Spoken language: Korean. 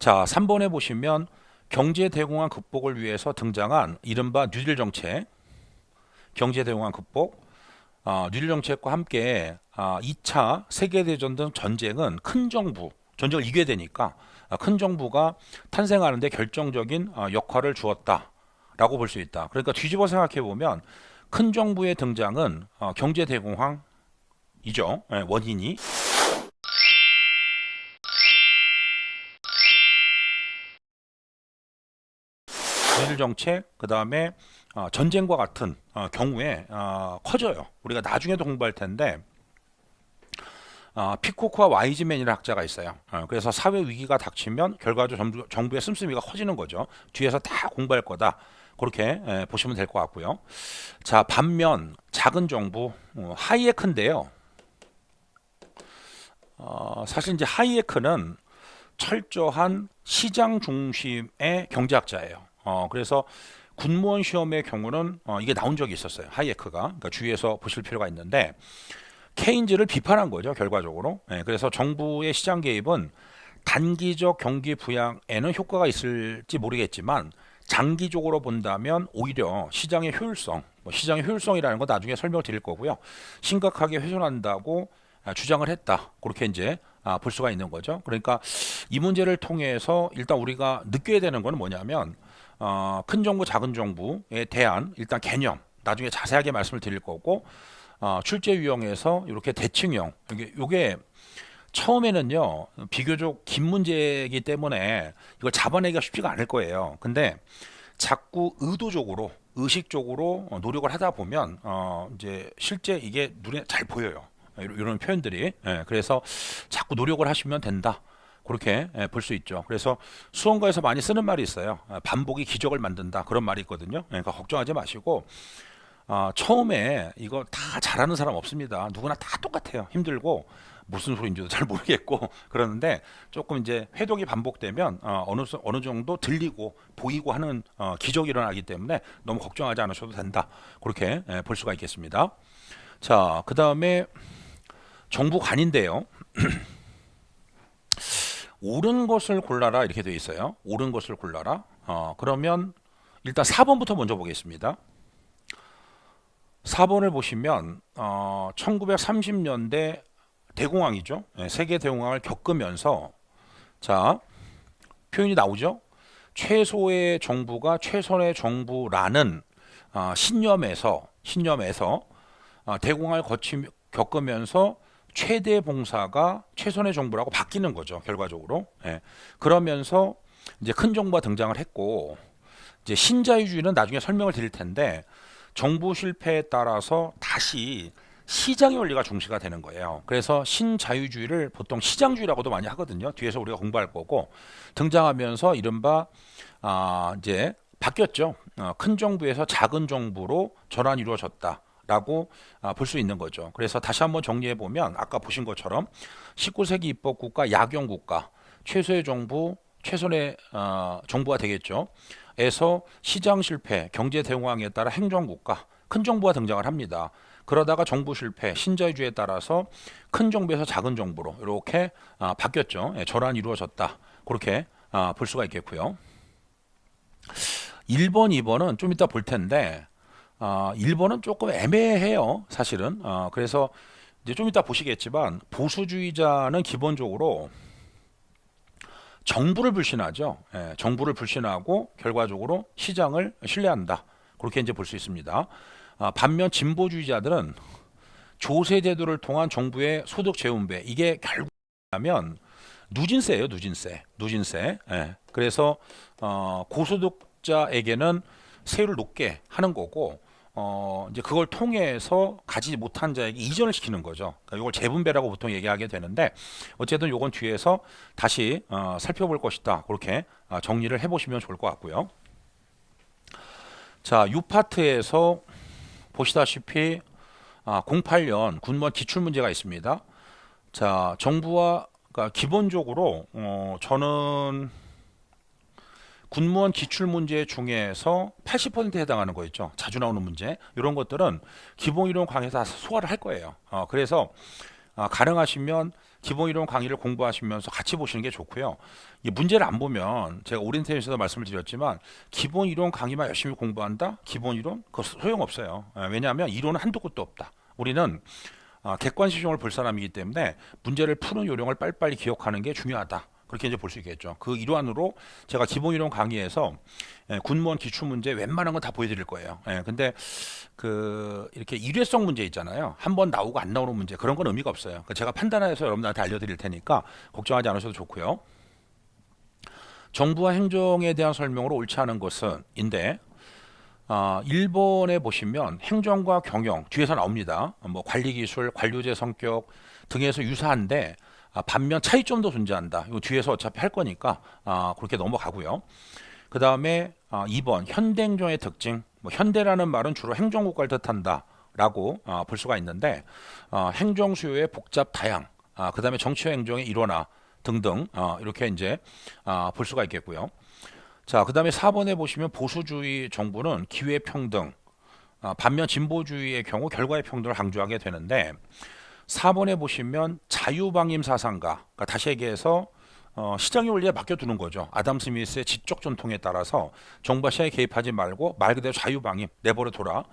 자, 3번에 보시면 경제 대공황 극복을 위해서 등장한 이른바 뉴딜 정책, 경제 대공황 극복, 뉴딜 정책과 함께 2차 세계대전 등 전쟁은 큰 정부, 전쟁을 이겨야 되니까 큰 정부가 탄생하는데 결정적인 역할을 주었다라고 볼 수 있다. 그러니까 뒤집어 생각해 보면 큰 정부의 등장은 경제 대공황이죠. 원인이. 뉴딜 정책, 그 다음에 전쟁과 같은 경우에 커져요. 우리가 나중에도 공부할 텐데 피코크와 와이즈맨이라는 학자가 있어요. 그래서 사회 위기가 닥치면 결과적으로 정부의 씀씀이가 커지는 거죠. 뒤에서 다 공부할 거다. 그렇게 보시면 될 것 같고요. 자, 반면 작은 정부 하이에크인데요. 사실 이제 하이에크는 철저한 시장 중심의 경제학자예요. 그래서 군무원 시험의 경우는 이게 나온 적이 있었어요. 하이에크가. 그러니까 주의해서 보실 필요가 있는데 케인즈를 비판한 거죠, 결과적으로. 그래서 정부의 시장 개입은 단기적 경기 부양에는 효과가 있을지 모르겠지만 장기적으로 본다면 오히려 시장의 효율성, 시장의 효율성이라는 건 나중에 설명을 드릴 거고요. 심각하게 훼손한다고 주장을 했다. 그렇게 이제 볼 수가 있는 거죠. 그러니까 이 문제를 통해서 일단 우리가 느껴야 되는 건 뭐냐면 큰 정부, 작은 정부에 대한 일단 개념, 나중에 자세하게 말씀을 드릴 거고 출제 유형에서 이렇게 대칭형, 이게 처음에는요 비교적 긴 문제이기 때문에 이걸 잡아내기가 쉽지가 않을 거예요. 근데 자꾸 의도적으로 의식적으로 노력을 하다 보면 이제 실제 이게 눈에 잘 보여요. 이런 표현들이. 그래서 자꾸 노력을 하시면 된다. 그렇게 볼 수 있죠. 그래서 수험가에서 많이 쓰는 말이 있어요. 반복이 기적을 만든다. 그런 말이 있거든요. 그러니까 걱정하지 마시고 처음에 이거 다 잘하는 사람 없습니다. 누구나 다 똑같아요. 힘들고 무슨 소리인지도 잘 모르겠고 그러는데 조금 이제 회독이 반복되면 어느 정도 들리고 보이고 하는 기적이 일어나기 때문에 너무 걱정하지 않으셔도 된다. 그렇게 볼 수가 있겠습니다. 자, 그 다음에 정부관인데요. 옳은 것을 골라라 이렇게 되어 있어요. 옳은 것을 골라라. 그러면 일단 4번부터 먼저 보겠습니다. 4번을 보시면 1930년대 대공황이죠. 세계 대공황을 겪으면서 자 표현이 나오죠. 최소의 정부가 최선의 정부라는 신념에서 대공황을 겪으면서 최대 봉사가 최선의 정부라고 바뀌는 거죠. 결과적으로. 그러면서 이제 큰 정부가 등장을 했고 이제 신자유주의는 나중에 설명을 드릴 텐데 정부 실패에 따라서 다시 시장의 원리가 중시가 되는 거예요. 그래서 신자유주의를 보통 시장주의라고도 많이 하거든요. 뒤에서 우리가 공부할 거고 등장하면서 이른바 이제 바뀌었죠. 큰 정부에서 작은 정부로 전환이 이루어졌다. 라고 볼 수 있는 거죠. 그래서 다시 한번 정리해 보면 아까 보신 것처럼 19세기 입법국가, 야경국가, 최소의 정부, 최선의 정부가 되겠죠. 에서 시장 실패, 경제 대공황에 따라 행정국가, 큰 정부가 등장을 합니다. 그러다가 정부 실패, 신자유주의에 따라서 큰 정부에서 작은 정부로 이렇게 바뀌었죠. 전환이 이루어졌다. 그렇게 볼 수가 있겠고요. 1번, 2번은 좀 이따 볼 텐데 1번은 조금 애매해요. 사실은. 그래서 이제 좀 이따 보시겠지만 보수주의자는 기본적으로 정부를 불신하죠. 정부를 불신하고 결과적으로 시장을 신뢰한다. 그렇게 이제 볼 수 있습니다. 반면 진보주의자들은 조세제도를 통한 정부의 소득 재분배 이게 결국 하면 누진세예요. 누진세. 그래서 고소득자에게는 세율을 높게 하는 거고 이제 그걸 통해서 가지지 못한 자에게 이전을 시키는 거죠. 그러니까 이걸 재분배라고 보통 얘기하게 되는데 어쨌든 이건 뒤에서 다시 살펴볼 것이다. 그렇게 정리를 해보시면 좋을 것 같고요. 자, 6파트에서 보시다시피 08년 군무원 기출 문제가 있습니다. 자, 정부와 그러니까 기본적으로 저는 군무원 기출 문제 중에서 80%에 해당하는 거 있죠. 자주 나오는 문제. 이런 것들은 기본 이론 강의에서 소화를 할 거예요. 그래서 가능하시면 기본 이론 강의를 공부하시면서 같이 보시는 게 좋고요. 이 문제를 안 보면 제가 오리엔테이션에서 말씀을 드렸지만 기본 이론 강의만 열심히 공부한다? 기본 이론? 그거 소용없어요. 왜냐하면 이론은 한도 끝도 없다. 우리는 객관식 시험을 볼 사람이기 때문에 문제를 푸는 요령을 빨리빨리 기억하는 게 중요하다. 그렇게 이제 볼 수 있겠죠. 그 일환으로 제가 기본 이론 강의에서 군무원 기출 문제 웬만한 건 다 보여드릴 거예요. 근데 그 이렇게 일회성 문제 있잖아요. 한 번 나오고 안 나오는 문제 그런 건 의미가 없어요. 제가 판단해서 여러분들한테 알려드릴 테니까 걱정하지 않으셔도 좋고요. 정부와 행정에 대한 설명으로 옳지 않은 것은인데 일본에 보시면 행정과 경영 뒤에서 나옵니다. 뭐 관리 기술, 관료제 성격 등에서 유사한데 반면 차이점도 존재한다. 이거 뒤에서 어차피 할 거니까 그렇게 넘어가고요. 그 다음에 2번 현대행정의 특징. 뭐 현대라는 말은 주로 행정국가를 뜻한다라고 볼 수가 있는데 행정 수요의 복잡 다양. 그 다음에 정치 행정의 일원화 등등 이렇게 이제 볼 수가 있겠고요. 자, 그 다음에 4번에 보시면 보수주의 정부는 기회 평등. 반면 진보주의의 경우 결과의 평등을 강조하게 되는데 4번에 보시면 자유방임 사상가, 그러니까 다시 얘기해서 시장의 원리에 맡겨두는 거죠. 아담 스미스의 지적 전통에 따라서 정부가 시장에 개입하지 말고 말 그대로 자유방임, 내버려 둬라.